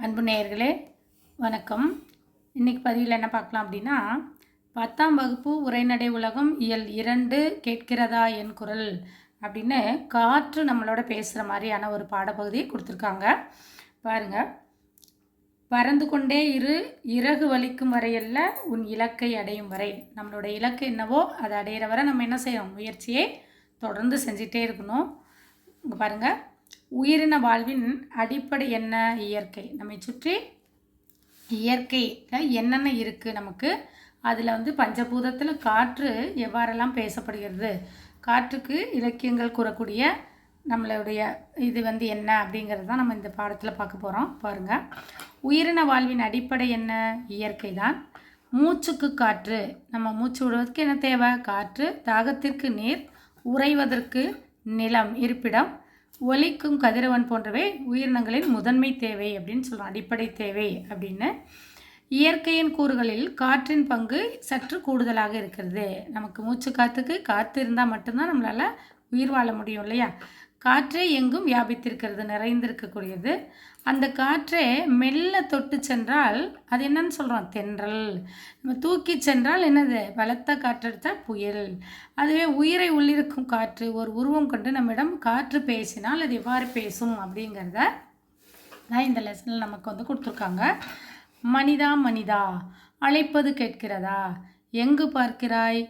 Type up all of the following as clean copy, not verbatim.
அன்பு நேயர்களே வணக்கம். இன்றைக்கி பதிவில் என்ன பார்க்கலாம் அப்படின்னா, 10ஆம் வகுப்பு உரைநடை உலகம் இயல் 2 கேட்கிறதா என் குரல் அப்படின்னு காற்று நம்மளோட பேசுகிற மாதிரியான ஒரு பாடப்பகுதி கொடுத்துருக்காங்க. பாருங்கள். பறந்து கொண்டே இறகு வலிக்கும் வரையல்ல உன் இலக்கை அடையும் வரை. நம்மளோட இலக்கு என்னவோ அதை அடையிற வரை நம்ம என்ன செய்யணும், முயற்சியை தொடர்ந்து செஞ்சிட்டே இருக்கணும். இங்கே பாருங்கள், உயிரின வாழ்வின் அடிப்படை என்ன? இயற்கை. நம்மை சுற்றி இயற்கையில் என்னென்ன இருக்குது நமக்கு, அதில் பஞ்சபூதத்தில் காற்று எவ்வாறெல்லாம் பேசப்படுகிறது, காற்றுக்கு இலக்கியங்கள் கூறக்கூடிய நம்மளுடைய இது என்ன அப்படிங்கிறது தான் நம்ம இந்த பாடத்தில் பார்க்க போகிறோம். பாருங்கள், உயிரின வாழ்வின் அடிப்படை என்ன? இயற்கை தான். மூச்சுக்கு காற்று, நம்ம மூச்சு விடுவதற்கு என்ன தேவை? காற்று. தாகத்திற்கு நீர், உறைவதற்கு நிலம் இருப்பிடம், ஒலிக்கும் கதிரவன் போன்றவை உயிரினங்களின் முதன்மை தேவை அப்படின்னு சொல்கிறோம், அடிப்படை தேவை அப்படின்னு. இயற்கையின் கூறுகளில் காற்றின் பங்கு சற்று கூடுதலாக இருக்கிறது. நமக்கு மூச்சு காற்றுக்கு காற்று இருந்தால் மட்டும்தான் நம்மளால் உயிர் வாழ முடியும் இல்லையா? காற்றே எங்கும் வியாபித்திருக்கிறது, நிறைந்திருக்கக்கூடியது. அந்த காற்றே மெல்ல தொட்டு சென்றால் அது என்னன்னு சொல்கிறோம்? தென்றல். நம்ம தூக்கி சென்றால் என்னது? பலத்த காற்றெடுத்தால் புயல். அதுவே உயிரை உள்ளிருக்கும் காற்று ஒரு உருவம் கொண்டு நம்மிடம் காற்று பேசினால் அது எவ்வாறு பேசும் அப்படிங்கிறத தான் இந்த லெசனில் நமக்கு கொடுத்துருக்காங்க. மனிதா மனிதா, அழைப்பது கேட்கிறதா? எங்கு பார்க்கிறாய்?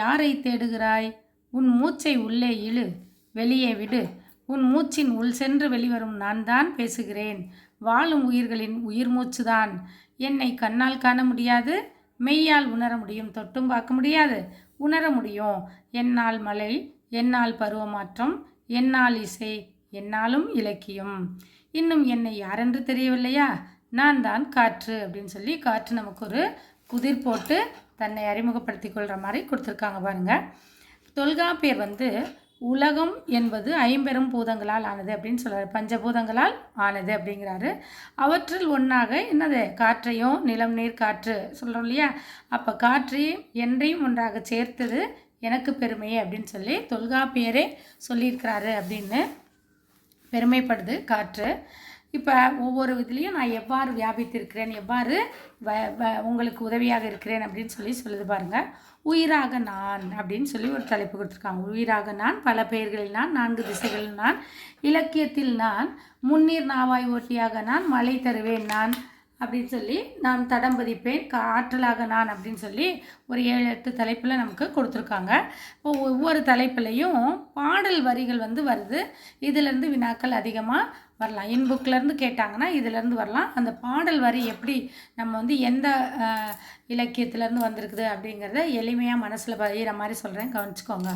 யாரை தேடுகிறாய்? உன் மூச்சை உள்ளே இழு, வெளியே விடு. உன் மூச்சின் உள் சென்று வெளிவரும் நான் தான் பேசுகிறேன். வாழும் உயிர்களின் உயிர் மூச்சுதான். என்னை கண்ணால் காண முடியாது, மெய்யால் உணர முடியும். தொட்டும் பார்க்க முடியாது, உணர முடியும். என்னால் மழை, என்னால் பருவமாற்றம், என்னால் இசை, என்னாலும் இலக்கியம். இன்னும் என்னை யாரென்று தெரியவில்லையா? நான் தான் காற்று அப்படின்னு சொல்லி காற்று நமக்கு ஒரு புதிர் போட்டு தன்னை அறிமுகப்படுத்தி கொள்கிற மாதிரி கொடுத்துருக்காங்க. பாருங்கள், தொல்காப்பியர் உலகம் என்பது 50 பூதங்களால் ஆனது அப்படின்னு சொல்கிறார். பஞ்சபூதங்களால் ஆனது அப்படிங்கிறாரு. அவற்றில் ஒன்றாக என்னது? காற்றையும் நிலம் நீர் காற்று சொல்கிறோம் இல்லையா? அப்போ காற்றையும் என்றையும் ஒன்றாக சேர்த்தது எனக்கு பெருமையே அப்படின்னு சொல்லி தொல்காப்பியரே சொல்லியிருக்கிறாரு அப்படின்னு பெருமைப்படுது காற்று. இப்போ ஒவ்வொரு இதுலேயும் நான் எவ்வாறு வியாபித்திருக்கிறேன், எவ்வாறு உங்களுக்கு உதவியாக இருக்கிறேன் அப்படின்னு சொல்லி சொல்லுது. பாருங்கள், உயிராக நான் அப்படின்னு சொல்லி ஒரு தலைப்பு கொடுத்துருக்காங்க. உயிராக நான், பல பெயர்களில் நான், 4 திசைகளில் நான், இலக்கியத்தில் நான், முன்னீர் நாவாய் ஓட்டியாக நான், மழை தருவேன் நான் அப்படின்னு சொல்லி, நான் தடம் பதிப்பேன், ஆற்றலாக நான் அப்படின்னு சொல்லி ஒரு 7-8 தலைப்பில் நமக்கு கொடுத்துருக்காங்க. இப்போ ஒவ்வொரு தலைப்பிலையும் பாடல் வரிகள் வருது. இதிலேருந்து வினாக்கள் அதிகமாக வரலாம். இன்புக்கிலேருந்து கேட்டாங்கன்னா இதிலேருந்து வரலாம். அந்த பாடல் வரி எப்படி நம்ம எந்த இலக்கியத்திலேருந்து வந்திருக்குது அப்படிங்கிறத எளிமையாக மனசில் பதிகிற மாதிரி சொல்கிறேன், கவனிச்சுக்கோங்க.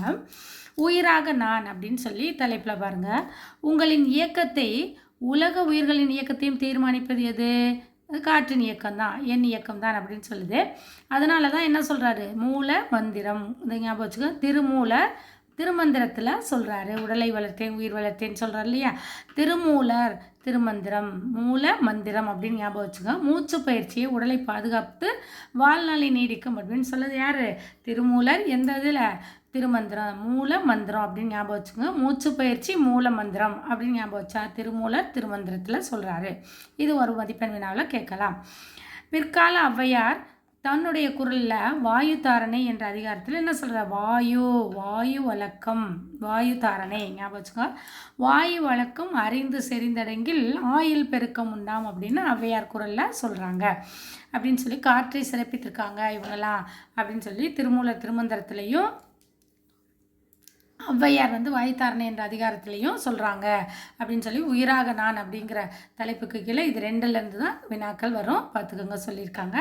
உயிராக நான் அப்படின்னு சொல்லி தலைப்பில் பாருங்கள், உங்களின் இயக்கத்தை, உலக உயிர்களின் இயக்கத்தையும் தீர்மானிப்பது எது? காற்றின் இயக்கம்தான், என் இயக்கம்தான் அப்படின்னு சொல்லுது. அதனால தான் என்ன சொல்கிறாரு? மூல மந்திரம், இதை ஞாபகம் வச்சுக்க. திருமந்திரத்தில் சொல்கிறாரு, உடலை வளர்த்தேன் உயிர் வளர்த்தேன்னு சொல்கிறார் இல்லையா? திருமூலர் திருமந்திரம், மூல மந்திரம் அப்படின்னு ஞாபகம் வச்சுக்க. மூச்சு பயிற்சியை உடலை பாதுகாத்து வாழ்நாளை நீடிக்கும் அப்படின்னு சொல்லுது யார்? திருமூலர். எந்த இதில்? திருமந்திரம், மூல மந்திரம் அப்படின்னு ஞாபகம் வச்சுக்கோங்க. மூச்சு பயிற்சி மூல மந்திரம் அப்படின்னு ஞாபகம் வச்சா திருமூலர் திருமந்திரத்தில் சொல்கிறாரு. இது ஒரு மதிப்பெண் வினாவில் கேட்கலாம். பிற்கால ஔவையார் தன்னுடைய குரலில் வாயு தாரணை என்ற அதிகாரத்தில் என்ன சொல்கிறார்? வாயு வழக்கம், வாயு தாரணை ஞாபகம் வச்சுக்கோ. வாயு வழக்கம் அறிந்து செறிந்தடங்கில் ஆயில் பெருக்கம் உண்டாம் அப்படின்னு ஔவையார் குரலில் சொல்கிறாங்க அப்படின்னு சொல்லி காற்றை சிறப்பித்திருக்காங்க இவங்கெல்லாம் அப்படின்னு சொல்லி திருமூலர் திருமந்திரத்திலையும் ஔவையார் வாயுத்தாரணை என்ற அதிகாரத்திலையும் சொல்கிறாங்க அப்படின்னு சொல்லி உயிராக நான் அப்படிங்கிற தலைப்புக்கு கீழே இது 2லேருந்து தான் வினாக்கள் வரும், பார்த்துக்கோங்க சொல்லியிருக்காங்க.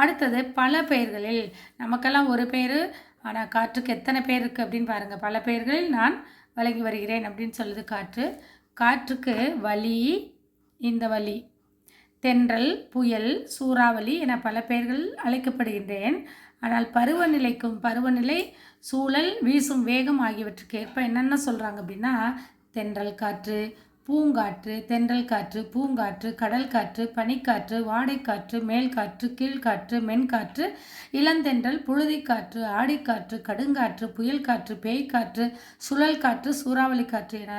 அடுத்தது பல பெயர்களில், நமக்கெல்லாம் ஒரு பெயர், ஆனால் காற்றுக்கு எத்தனை பேர் இருக்குது அப்படின்னு பாருங்கள். பல பெயர்களில் நான் வழங்கி வருகிறேன் அப்படின்னு சொல்லுது காற்று. காற்றுக்கு வலி, இந்த வலி, தென்றல், புயல், சூறாவளி என பல பெயர்கள் அழைக்கப்படுகின்றேன். ஆனால் பருவநிலை, சூழல், வீசும் வேகம் ஆகியவற்றுக்கு ஏற்ப என்னென்ன சொல்கிறாங்க அப்படின்னா, தென்றல் காற்று, பூங்காற்று, தென்றல் காற்று, பூங்காற்று, கடல் காற்று, பனிக்காற்று, வாடைக்காற்று, மேல்காற்று, கீழ்காற்று, மென்காற்று, இளந்தென்றல், புழுதிக்காற்று, ஆடிக்காற்று, கடுங்காற்று, புயல் காற்று, பேய்க்காற்று, சுழல் காற்று, சூறாவளி காற்று என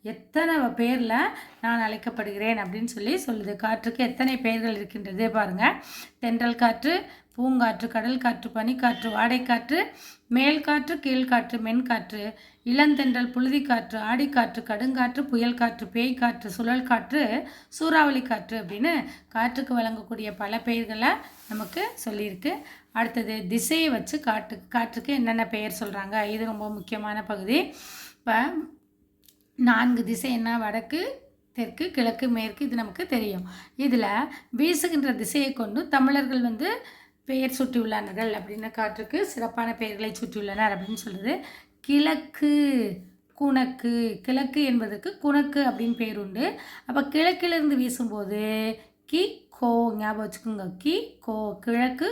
எத்தனை பேரில் நான் அழைக்கப்படுகிறேன் அப்படின்னு சொல்லி சொல்லுது. காற்றுக்கு எத்தனை பெயர்கள் இருக்கின்றது பாருங்கள். தென்றல் காற்று, பூங்காற்று, கடல் காற்று, பனிக்காற்று, வாடைக்காற்று, மேல்காற்று, கீழ்காற்று, மென்காற்று, இளந்தென்றல், புழுதிக்காற்று, ஆடிக்காற்று, கடுங்காற்று, புயல் காற்று, பேய் காற்று, சுழல் காற்று, சூறாவளி காற்று அப்படின்னு காற்றுக்கு வழங்கக்கூடிய பல பெயர்களை நமக்கு சொல்லியிருக்கு. அடுத்தது திசையை வச்சு காற்றுக்கு என்னென்ன பெயர் சொல்கிறாங்க, இது ரொம்ப முக்கியமான பகுதி. இப்போ 4 திசை என்ன, வடக்கு, தெற்கு, கிழக்கு, மேற்கு, இது நமக்கு தெரியும். இதில் வீசுகின்ற திசையை கொண்டு தமிழர்கள் பெயர் சூட்டியுள்ளார்கள் அப்படின்னு காற்றுக்கு சிறப்பான பெயர்களை சூட்டியுள்ளனர் அப்படின்னு சொல்லுது. கிழக்கு, குணக்கு, கிழக்கு என்பதற்கு குணக்கு அப்படின்னு பேர் உண்டு. அப்போ கிழக்கிலிருந்து வீசும்போது கி கோ, ஞாபகம் வச்சுக்கோங்க, கி கோ, கிழக்கு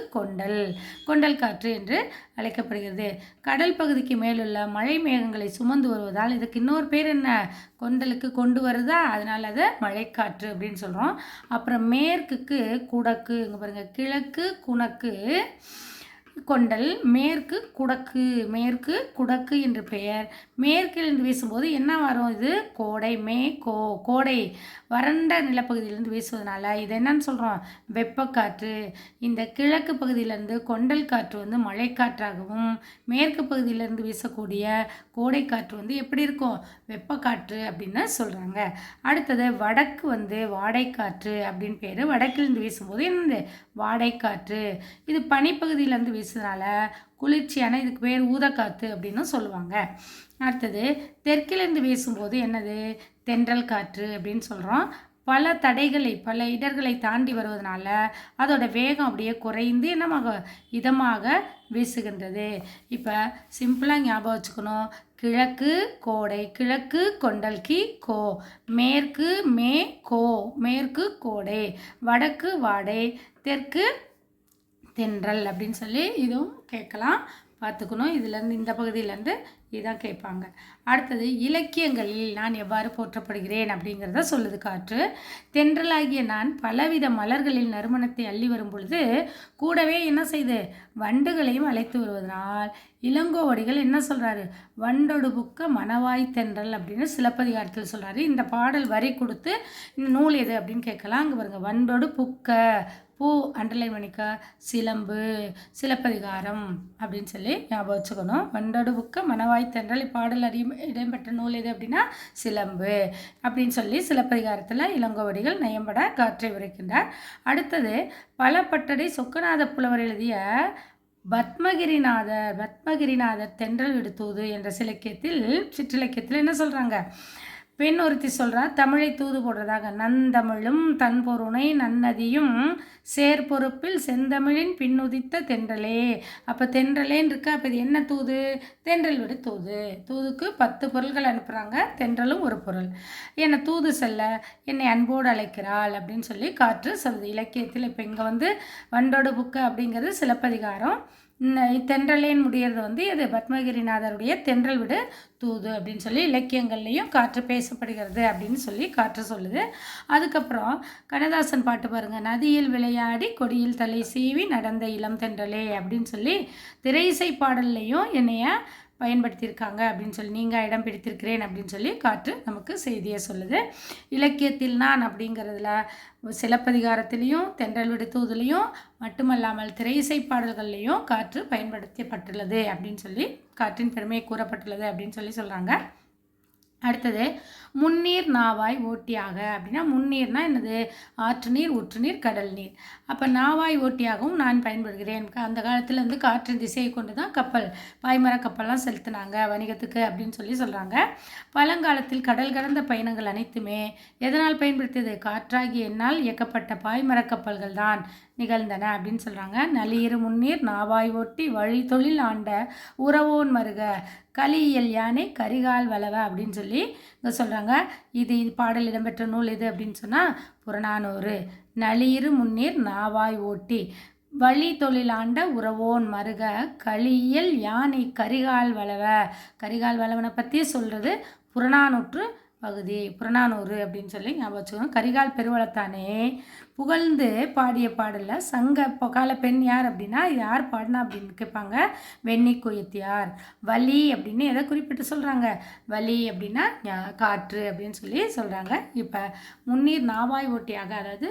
கொண்டல் காற்று என்று அழைக்கப்படுகிறது. கடல் பகுதிக்கு மேலுள்ள மழை மேகங்களை சுமந்து வருவதால் இதுக்கு இன்னொரு பேர் என்ன, கொண்டலுக்கு கொண்டு வருதா, அதனால் அதை மழைக்காற்று அப்படின்னு சொல்கிறோம். அப்புறம் மேற்குக்கு குடக்கு, இங்கே பாருங்கள், கிழக்கு குணக்கு கொண்டல், மேற்கு குடக்கு என்று பெயர். மேற்கிலிருந்து வீசும்போது என்ன வரும், இது கோடை, கோடை வறண்ட நிலப்பகுதியிலிருந்து வீசுவதனால இது என்னன்னு சொல்கிறோம், வெப்பக்காற்று. இந்த கிழக்கு பகுதியிலேருந்து கொண்டல் காற்று மழைக்காற்றாகவும், மேற்கு பகுதியிலேருந்து வீசக்கூடிய கோடை காற்று எப்படி இருக்கும், வெப்பக்காற்று அப்படின்னு சொல்கிறாங்க. அடுத்தது வடக்கு வாடைக்காற்று அப்படின்னு பேர். வடக்கிலிருந்து வீசும்போது என்னது, வாடைக்காற்று. இது பனிப்பகுதியிலேருந்து வீசுறதுனால குளிர்ச்சியான, இதுக்கு பேர் ஊதக்காற்று அப்படின்னு சொல்லுவாங்க. அடுத்தது தெற்கிலிருந்து வீசும்போது என்னது, தென்றல் காற்று அப்படின்னு சொல்கிறோம். பல தடைகளை, பல இடர்களை தாண்டி வருவதனால அதோட வேகம் அப்படியே குறைந்து என்னமாக இதமாக வீசுகின்றது. இப்போ சிம்பிளாக ஞாபகம் வச்சுக்கணும். கிழக்கு கோடை, கிழக்கு கொண்டல், கி கோ. மேற்கு மேற்கு கோடை, வடக்கு வாடை, தெற்கு தென்றல் அப்படின்னு சொல்லி இதுவும் கேட்கலாம், பார்த்துக்கணும். இதுலேருந்து இந்த பகுதியிலேருந்து இதுதான் கேட்பாங்க. அடுத்தது இலக்கியங்களில் நான் எவ்வாறு போற்றப்படுகிறேன் அப்படிங்கிறத சொல்லுது காற்று. தென்றலாகிய நான் பலவித மலர்களில் நறுமணத்தை அள்ளி வரும் பொழுது கூடவே என்ன செய்து, வண்டுகளையும் அழைத்து வருவதனால் இளங்கோவடிகள் என்ன சொல்கிறாரு, வண்டொடு புக்க மணவாய் தென்றல் அப்படின்னு சிலப்பதிகாரத்தில் சொல்கிறாரு. இந்த பாடல் வரி கொடுத்து இந்த நூல் எது அப்படின்னு கேட்கலாம். அங்கே பாருங்க, வண்டொடு புக்க, பூ அண்டர்லைன் பண்ணிக்க, சிலம்பு, சிலப்பதிகாரம் அப்படின்னு சொல்லி ஞாபகம் வச்சுக்கணும். வண்டொடு புக்க மணவாய் தென்றல் பாடல் இடம்பெற்ற நூல் எது அப்படின்னா சிலம்பு அப்படின்னு சொல்லி சிலப்பதிகாரத்தில் இளங்கோவடிகள் நயம்பட காற்றை உரைக்கின்றார். அடுத்தது பலப்பட்டடை சொக்கநாத புலவர் எழுதிய பத்மகிரிநாதர் தென்றல் விடுத்தூது என்ற சிற்றிலக்கியத்தில் என்ன சொல்கிறாங்க, பெண் ஒருத்தி சொல்கிறா, தமிழை தூது போடுறதாக, நந்தமிழும் தன்பொருணை நன்னதியும் சேர்பொறுப்பில் செந்தமிழின் பின்னுதித்த தென்றலே. அப்போ தென்றலேன்னு இருக்கா, அப்போ இது என்ன தூது, தென்றல் விடு தூது. தூதுக்கு 10 பொருள்கள் அனுப்புகிறாங்க, தென்றலும் ஒரு பொருள். என்னை தூது செல்ல என்னை அன்போடு அழைக்கிறாள் அப்படின்னு சொல்லி காற்று சொல்லுது இலக்கியத்தில். இப்போ இங்கே வண்டோடு புக்கு அப்படிங்கிறது சிலப்பதிகாரம், தென்றலேன் முடியறது இது பத்மகிரிநாதருடைய தென்றல் விடு தூது அப்படின்னு சொல்லி இலக்கியங்கள்லையும் காற்று பேசப்படுகிறது அப்படின்னு சொல்லி காற்று சொல்லுது. அதுக்கப்புறம் கண்ணதாசன் பாட்டு பாருங்கள், நதியில் விளையாடி கொடியில் தலை சீவி நடந்த இளம் தென்றலே அப்படின்னு சொல்லி திரையிசை பாடல்லையும் என்னைய பயன்படுத்தியிருக்காங்க அப்படின்னு சொல்லி, நீங்கள் இடம் பிடித்திருக்கிறேன் அப்படின்னு சொல்லி காற்று நமக்கு செய்தியை சொல்லுது. இலக்கியத்தில் நான் அப்படிங்கிறதுல சிலப்பதிகாரத்திலையும் தென்றல் விடு தூதுலையும் மட்டுமல்லாமல் திரையிசை பாடல்கள்லையும் காற்று பயன்படுத்தப்பட்டுள்ளது அப்படின்னு சொல்லி காற்றின் பெருமையை கூறப்பட்டுள்ளது அப்படின்னு சொல்லி சொல்கிறாங்க. அடுத்தது முன்னீர் நாவாய் ஓட்டியாக அப்படின்னா, முன்னீர்னா என்னது, ஆற்று நீர், ஊற்று நீர், கடல் நீர். அப்போ நாவாய் ஓட்டியாகவும் நான் பயன்படுகிறேன். அந்த காலத்தில் காற்றின் திசையை கொண்டு தான் பாய்மர கப்பல்லாம் செலுத்தினாங்க வணிகத்துக்கு அப்படின்னு சொல்லி சொல்கிறாங்க. பழங்காலத்தில் கடல் கடந்த பயணங்கள் அனைத்துமே எதனால் பயன்படுத்தியது, காற்றாகி என்னால் இயக்கப்பட்ட பாய்மர கப்பல்கள் தான் நிகழ்ந்தன அப்படின்னு சொல்கிறாங்க. நளியிரு முன்னீர் நாவாய் ஓட்டி வழி தொழில் ஆண்ட உறவோன் மருக கலியியல் யானை கரிகால் வளவ அப்படின்னு சொல்லி இங்கே சொல்கிறாங்க. இது பாடல் இடம்பெற்ற நூல் எது அப்படின்னு சொன்னால் புறநானூறு. நளியிரு முன்னீர் நாவாய் ஓட்டி வழி தொழிலாண்ட உறவோன் மருக கலியியல் யானை கரிகால் வளவனை பற்றி சொல்கிறது புறநானூற்று பகுதி புறநானூறு அப்படின்னு சொல்லி ஞாபகம் வச்சுக்கோங்க. கரிகால் பெருவளத்தானே புகழ்ந்து பாடிய பாடலில் சங்க கால பெண் யார் அப்படின்னா யார் பாடினா அப்படின்னு கேட்பாங்க. வெண்ணி குயத்தியார். வலி அப்படின்னு எதை குறிப்பிட்டு சொல்கிறாங்க? வலி அப்படின்னா காற்று அப்படின்னு சொல்லி சொல்கிறாங்க. இப்போ முன்னீர் நாவாய் ஓட்டியாக, அதாவது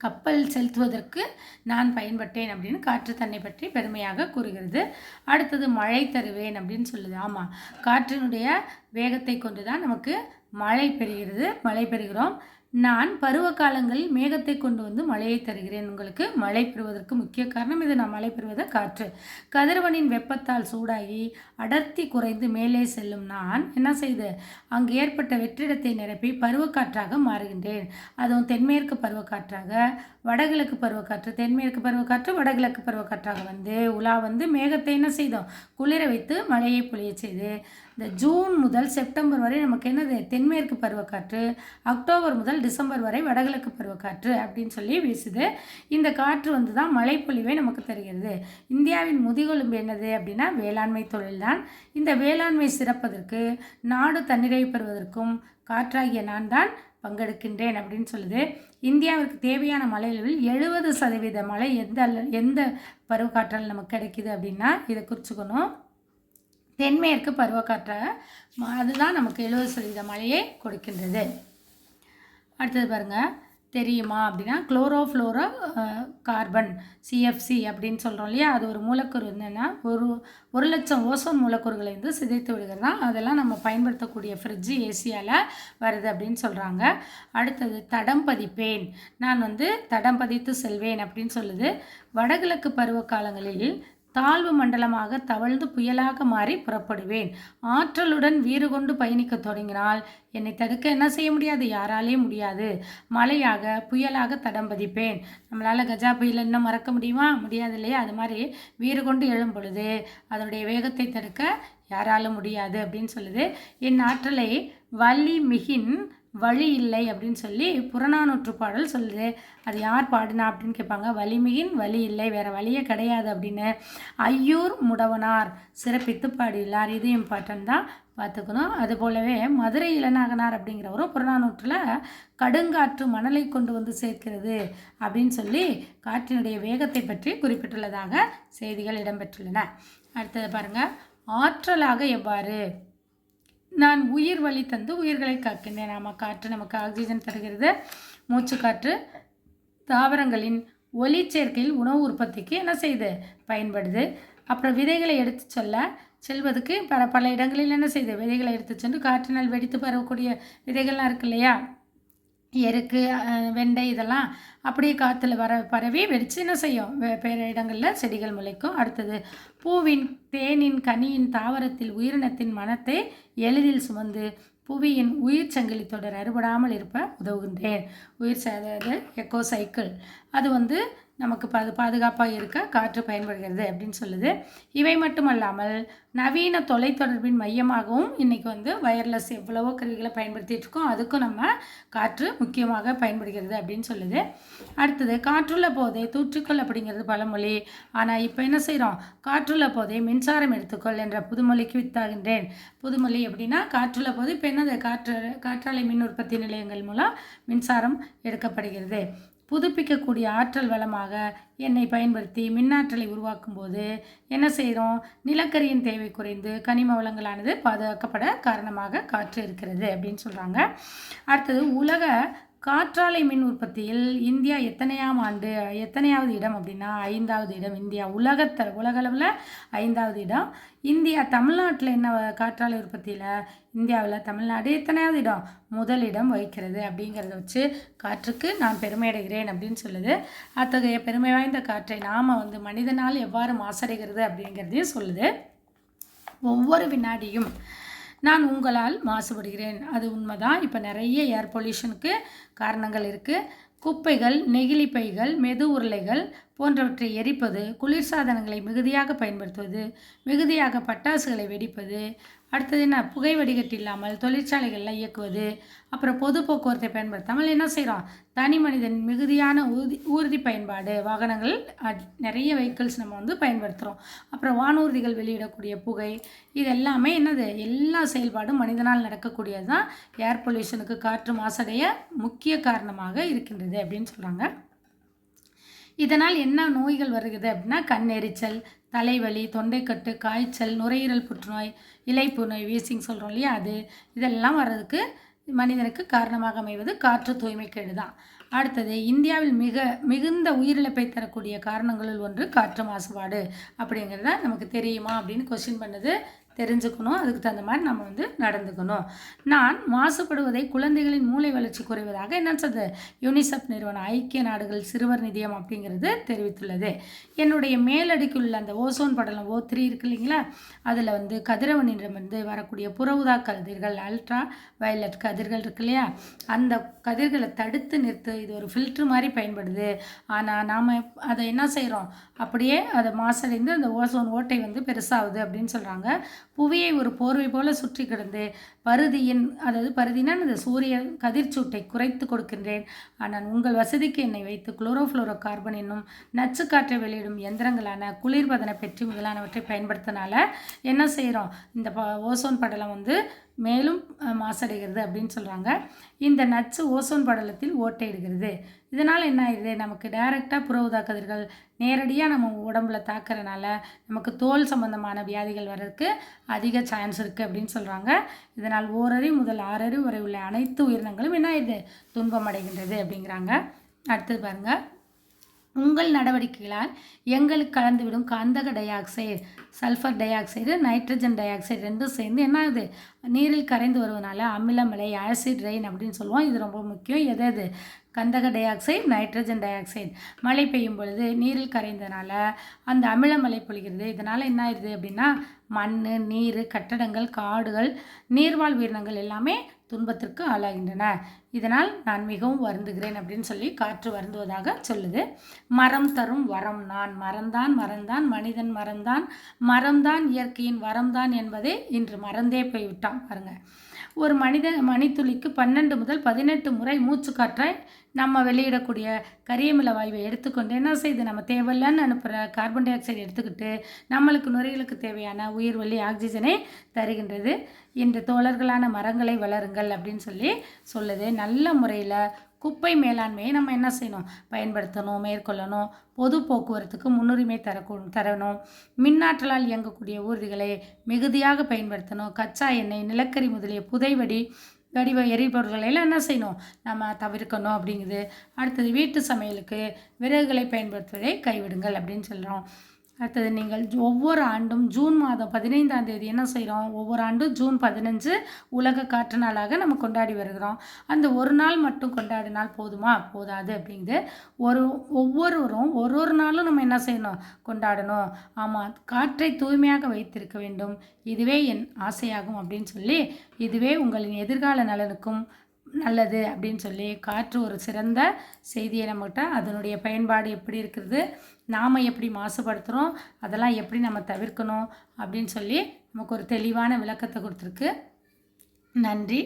கப்பல் செலுத்துவதற்கு நான் பயன்பட்டேன் அப்படின்னு காற்று தன்னை பற்றி பெருமையாக கூறுகிறது. அடுத்தது மழை தருவேன் அப்படின்னு சொல்லுது. ஆமாம், காற்றினுடைய வேகத்தை கொண்டு தான் நமக்கு மழை பெறுகிறோம். நான் பருவ காலங்களில் மேகத்தை கொண்டு வந்து மழையை தருகிறேன். உங்களுக்கு மழை பெறுவதற்கு முக்கிய காரணம் இது. நான் மழை பெறுவது காற்று. கதிரவனின் வெப்பத்தால் சூடாகி அடர்த்தி குறைந்து மேலே செல்லும் நான் என்ன செய்து அங்கு ஏற்பட்ட வெற்றிடத்தை நிரப்பி பருவக்காற்றாக மாறுகின்றேன். அதுவும் தென்மேற்கு பருவக்காற்றாக, வடகிழக்கு பருவக்காற்று, தென்மேற்கு பருவக்காற்று, வடகிழக்கு பருவக்காற்றாக வந்து உலா வந்து மேகத்தை என்ன செய்தோம்? குளிர வைத்து மழையை பொழிய செய்து. இந்த ஜூன் முதல் செப்டம்பர் வரை நமக்கு என்னது? தென்மேற்கு பருவக்காற்று. அக்டோபர் முதல் டிசம்பர் வரை வடகிழக்கு பருவக்காற்று அப்படின்னு சொல்லி வீசுது. இந்த காற்று வந்து தான் மழைப்பொழிவை நமக்கு தருகிறது. இந்தியாவின் முதுகெலும்பு என்னது அப்படின்னா வேளாண்மை தொழில்தான். இந்த வேளாண்மை சிறப்பதற்கு, நாடு தன்னிறைவு பெறுவதற்கும் காற்றாகிய நான் தான் பங்கெடுக்கின்றேன் அப்படின்னு சொல்லுது. இந்தியாவிற்கு தேவையான மழையில் 70% மழை எந்த பருவக்காற்றால் நமக்கு கிடைக்குது அப்படின்னா இதை குறிச்சுக்கணும். தென்மேற்கு பருவக்காற்றாக அதுதான் நமக்கு 70% மழையை கொடுக்கின்றது. அடுத்தது பாருங்கள், தெரியுமா அப்படின்னா குளோரோஃப்ளோரோ கார்பன் CFC அப்படின்னு சொல்கிறோம் இல்லையா? அது ஒரு மூலக்கூறு என்னென்னா 1,00,000 ஓசோன் மூலக்கூறுகளை வந்து சிதைத்து விடுகிறது. அதெல்லாம் நம்ம பயன்படுத்தக்கூடிய ஃப்ரிட்ஜு ஏசியால் வருது அப்படின்னு சொல்கிறாங்க. அடுத்தது தடம் பதிப்பேன், நான் வந்து தடம் பதித்து செல்வேன் அப்படின்னு சொல்லுது. வடகிழக்கு பருவ காலங்களில் தாழ்வு மண்டலமாக தவழ்ந்து புயலாக மாறி புறப்படுவேன். ஆற்றலுடன் வீறு கொண்டு பயணிக்க தொடங்கினால் என்னை தடுக்க என்ன செய்ய முடியாது? யாராலேயும் முடியாது. மழையாக புயலாக தடம் பதிப்பேன். நம்மளால் கஜா புயல் இன்னும் மறக்க முடியுமா? முடியாது இல்லையா? அது மாதிரி வீறு கொண்டு எழும் பொழுது அதனுடைய வேகத்தை தடுக்க யாராலும் முடியாது அப்படின்னு சொல்லுது. என் ஆற்றலை வலி மிகின் வழி இல்லை அப்படின்னு சொல்லி புறநானூற்று பாடல் சொல்லுது. அது யார் பாடினா அப்படின்னு கேட்பாங்க. வலிமிகின் வழி இல்லை, வேறு வழியே கிடையாது அப்படின்னு ஐயூர் முடவனார் சிறப்பித்து பாடியுள்ளார். இது இம்பார்ட்டன் தான், பார்த்துக்கணும். அது போலவே மதுரை இளநாகனார் அப்படிங்கிறவரும் புறநானூற்றில் கடுங்காற்று மணலை கொண்டு வந்து சேர்க்கிறது அப்படின்னு சொல்லி காற்றினுடைய வேகத்தை பற்றி குறிப்பிட்டுள்ளதாக செய்திகள் இடம்பெற்றுள்ளன. அடுத்தது பாருங்கள், ஆற்றலாக எவ்வாறு நான் உயிர் வழி தந்து உயிர்களை காக்கின்றேன். ஆமாம், காற்று நமக்கு ஆக்சிஜன் தருகிறது. மூச்சுக்காற்று தாவரங்களின் ஒலி சேர்க்கையில் உணவு உற்பத்திக்கு என்ன செய்யுது? பயன்படுது. அப்புறம் விதைகளை எடுத்து செல்வதற்கு பல இடங்களில் என்ன செய்யுது? விதைகளை எடுத்து சென்று காற்றினால் வெடித்து பரவக்கூடிய விதைகள்லாம் இருக்கு இல்லையா? எருக்கு, வெண்டை, இதெல்லாம் அப்படியே காற்றுல பரவி வெடித்து என்ன செய்யும்? வேறு இடங்களில் செடிகள் முளைக்கும். அடுத்தது பூவின், தேனின், கனியின், தாவரத்தில் உயிரினத்தின் மனத்தை எளிதில் சுமந்து புவியின் உயிர் சங்கிலி தொடர் அறுபடாமல் இருப்ப உதவுகின்றேன். உயிர் அதாவது எக்கோ சைக்கிள், அது வந்து நமக்கு பாதுகாப்பாக இருக்க காற்று பயன்படுகிறது அப்படின்னு சொல்லுது. இவை மட்டுமல்லாமல் நவீன தொலைத்தொடர்பின் மையமாகவும் இன்றைக்கி வந்து வயர்லெஸ் எவ்வளவோ கருவிகளை பயன்படுத்திகிட்டு இருக்கோம், அதுக்கும் நம்ம காற்று முக்கியமாக பயன்படுகிறது அப்படின்னு சொல்லுது. அடுத்தது காற்றுள்ள போதே தூற்றிக்கொள் அப்படிங்கிறது பழமொழி. ஆனால் இப்போ என்ன செய்கிறோம்? காற்றுள்ள போதே மின்சாரம் எடுத்துக்கொள் என்ற புதுமொழிக்கு வித்தாகின்றேன். புதுமொழி அப்படின்னா காற்றுள்ள போது இப்போ என்னது? காற்றாலை மின் உற்பத்தி நிலையங்கள் மூலம் மின்சாரம் எடுக்கப்படுகிறது. புதுப்பிக்கக்கூடிய ஆற்றல் வளமாக எண்ணெய் பயன்படுத்தி மின்னாற்றலை உருவாக்கும் போது என்ன செய்கிறோம்? நிலக்கரியின் தேவை குறைந்து கனிம வளங்களானது பாதுகாக்கப்பட காரணமாக காற்று இருக்கிறது அப்படின்னு சொல்கிறாங்க. அடுத்தது உலக காற்றாலை மின் உற்பத்தியில் இந்தியா எத்தனையாவது இடம் அப்படின்னா 5வது இடம். இந்தியா உலகளவில் 5வது இடம். இந்தியா தமிழ்நாட்டில் என்ன காற்றாலை உற்பத்தியில் இந்தியாவில் தமிழ்நாடு எத்தனையாவது இடம்? முதலிடம் வகிக்கிறது. அப்படிங்கிறத வச்சு காற்றுக்கு நான் பெருமையடைகிறேன் அப்படின்னு சொல்லுது. அத்தகைய பெருமை வாய்ந்த காற்றை நாம் வந்து மனிதனால் எவ்வாறு மாசடைகிறது அப்படிங்கிறதையும் சொல்லுது. ஒவ்வொரு வினாடியும் நான் உங்களால் மாசுபடுகிறேன். அது உண்மைதான். இப்போ நிறைய ஏர் பொல்யூஷனுக்கு காரணங்கள் இருக்குது. குப்பைகள், நெகிழி பைகள், மெது உருளைகள் போன்றவற்றை எரிப்பது, குளிர்சாதனங்களை மிகுதியாக பயன்படுத்துவது, மிகுதியாக பட்டாசுகளை வெடிப்பது, அடுத்தது என்ன, புகை வடிகட்டி இல்லாமல் தொழிற்சாலைகளில் இயக்குவது. அப்புறம் பொது போக்குவரத்தை பயன்படுத்தாமல் என்ன செய்கிறோம், தனி மனிதன் மிகுதியான ஊர்தி பயன்பாடு, வாகனங்கள் நிறைய வெஹிக்கிள்ஸ் நம்ம வந்து பயன்படுத்துகிறோம். அப்புறம் வானூர்திகள் வெளியிடக்கூடிய புகை, இது எல்லாமே என்னது, எல்லா செயல்பாடும் மனிதனால் நடக்கக்கூடியது தான் ஏர் பொல்யூஷனுக்கு, காற்று மாசடைய முக்கிய காரணமாக இருக்கின்றது அப்படின்னு சொல்கிறாங்க. இதனால் என்ன நோய்கள் வருகிறது அப்படின்னா, கண்ணெரிச்சல், தலைவலி, தொண்டைக்கட்டு, காய்ச்சல், நுரையீரல் புற்றுநோய், இலைப்பு நோய், வீசிங் சொல்கிறோம் இல்லையா, இதெல்லாம் வர்றதுக்கு மனிதனுக்கு காரணமாக அமைவது காற்று தூய்மைக்கேடு தான். அடுத்தது, இந்தியாவில் மிகுந்த உயிரிழப்பை தரக்கூடிய காரணங்களில் ஒன்று காற்று மாசுபாடு அப்படிங்கிறத நமக்கு தெரியுமா அப்படின்னு கொஸ்டின் பண்ணுது. தெரிஞ்சுக்கணும், அதுக்கு தகுந்த மாதிரி நம்ம வந்து நடந்துக்கணும். நான் மாசுபடுவதை குழந்தைகளின் மூளை வளர்ச்சி குறைவதாக என்ன சொல்றது, யூனிசெஃப் நிறுவனம், ஐக்கிய நாடுகள் சிறுவர் நிதியம் அப்படிங்கிறது தெரிவித்துள்ளது. என்னுடைய மேலடிக்குள்ள அந்த ஓசோன் படலம் O3 இருக்கு இல்லைங்களா, அதில் வந்து கதிரவனிடமிருந்து வரக்கூடிய புற ஊதா கதிர்கள், அல்ட்ரா வயலட் கதிர்கள் இருக்கு இல்லையா, அந்த கதிர்களை தடுத்து நிறுத்து இது ஒரு ஃபில்ட்ரு மாதிரி பயன்படுது. ஆனால் நாம் அதை என்ன செய்கிறோம், அப்படியே அதை மாசடைந்து அந்த ஓசோன் ஓட்டை வந்து பெருசாகுது அப்படின்னு சொல்கிறாங்க. புவியை ஒரு போர்வை போல சுற்றி கிடந்து பருதினா இந்த சூரிய கதிர்ச்சூட்டை குறைத்து கொடுக்கின்றேன். ஆனால் உங்கள் வசதிக்கு என்னை வைத்து குளோரோஃப்ளோரோ கார்பன் என்னும் நச்சு காற்றை வெளியிடும் எந்திரங்களான குளிர்பதன பெட்டி முதலானவற்றை பயன்படுத்தினால என்ன செய்கிறோம், இந்த ஓசோன் படலம் வந்து மேலும் மாசடைகிறது அப்படின்னு சொல்கிறாங்க. இந்த நச்சு ஓசோன் படலத்தில் ஓட்டையிடுகிறது. இதனால் என்ன ஆயிடுது, நமக்கு டைரெக்டாக புற ஊதா கதிர்கள் நேரடியாக நம்ம உடம்புல தாக்குறதுனால நமக்கு தோல் சம்பந்தமான வியாதிகள் வர்றதுக்கு அதிக சான்ஸ் இருக்குது அப்படின்னு சொல்கிறாங்க. இதனால் ஓரறிவு முதல் 6 அறிவு வரை உள்ள அனைத்து உயிரினங்களும் என்ன ஆயிடுது, துன்பம் அடைகின்றது அப்படிங்கிறாங்க. அடுத்தது பாருங்கள், உங்கள் நடவடிக்கைகளால் எங்களுக்கு கலந்துவிடும் கந்தக di oxide, sulphur di oxide, nitrogen di oxide ரெண்டும் சேர்ந்து என்ன ஆகுது, நீரில் கரைந்து வருவதனால அமிலமலை, ஆசிட் ரெயின் அப்படின்னு சொல்லுவோம். இது ரொம்ப முக்கியம். எது கந்தக di oxide, nitrogen di oxide. மழை பெய்யும் பொழுது நீரில் கரைந்தனால அந்த அமிலமலை பொழிகிறது. இதனால் என்ன ஆயிடுது அப்படின்னா, மண், நீர், கட்டடங்கள், காடுகள், நீர்வாழ் உயிரினங்கள் எல்லாமே துன்பத்திற்கு ஆளாகின்றன. இதனால் நான் மிகவும் வருந்துகிறேன் அப்படின்னு சொல்லி காற்று வருந்துவதாக சொல்லுது. மரம் தரும் வரம் நான், மரம்தான் மனிதன் மரம்தான் இயற்கையின் வரம்தான் என்பதை இன்று மறந்தே போய்விட்டான். பாருங்க, ஒரு மணித்துளிக்கு 12 முதல் 18 முறை மூச்சு காற்றாய் நம்ம வெளியிடக்கூடிய கரியமில வாயுவை எடுத்துக்கொண்டு என்ன செய்யுது, நம்ம தேவையில்லைன்னு அனுப்புகிற கார்பன் டை ஆக்சைடு எடுத்துக்கிட்டு நம்மளுக்கு நுரையீரலுக்கு தேவையான உயிர் வழி ஆக்சிஜனை தருகின்றது. இன்று தோழர்களான மரங்களை வளருங்கள் அப்படின்னு சொல்லி சொல்லுது. நல்ல முறையில் குப்பை மேலாண்மையை நம்ம என்ன செய்யணும், பயன்படுத்தணும், மேற்கொள்ளணும். பொது போக்குவரத்துக்கு முன்னுரிமை தரணும். மின்னாற்றலால் இயங்கக்கூடிய ஊர்திகளை மிகுதியாக பயன்படுத்தணும். கச்சா எண்ணெய், நிலக்கரி முதலிய வடிவ எரிபொருள்களெல்லாம் என்ன செய்யணும், நம்ம தவிர்க்கணும் அப்படிங்குது. அடுத்தது, வீட்டு சமையலுக்கு விறகுகளை பயன்படுத்துவதை கைவிடுங்கள் அப்படின்னு சொல்கிறோம். அடுத்தது, நீங்கள் ஒவ்வொரு ஆண்டும் ஜூன் மாதம் 15ஆம் தேதி என்ன செய்கிறோம், ஒவ்வொரு ஆண்டும் ஜூன் 15 உலக காற்று நாளாக நம்ம கொண்டாடி வருகிறோம். அந்த ஒரு நாள் மட்டும் கொண்டாடினால் போதுமா, போதாது அப்படிங்குது. ஒவ்வொருவரும் ஒரு நாளும் நம்ம என்ன செய்யணும், கொண்டாடணும். ஆமாம், காற்றை தூய்மையாக வைத்திருக்க வேண்டும், இதுவே என் ஆசையாகும் அப்படின்னு சொல்லி, இதுவே உங்களின் எதிர்கால நலனுக்கும் நல்லது அப்படின்னு சொல்லி காற்று ஒரு சிறந்த செய்தியை நம்மகிட்ட, அதனுடைய பயன்பாடு எப்படி இருக்கிறது, நாம் எப்படி மாசுபடுத்துகிறோம், அதெல்லாம் எப்படி நம்ம தவிர்க்கணும் அப்படின்னு சொல்லி நமக்கு ஒரு தெளிவான விளக்கத்தை கொடுத்துருக்கு. நன்றி.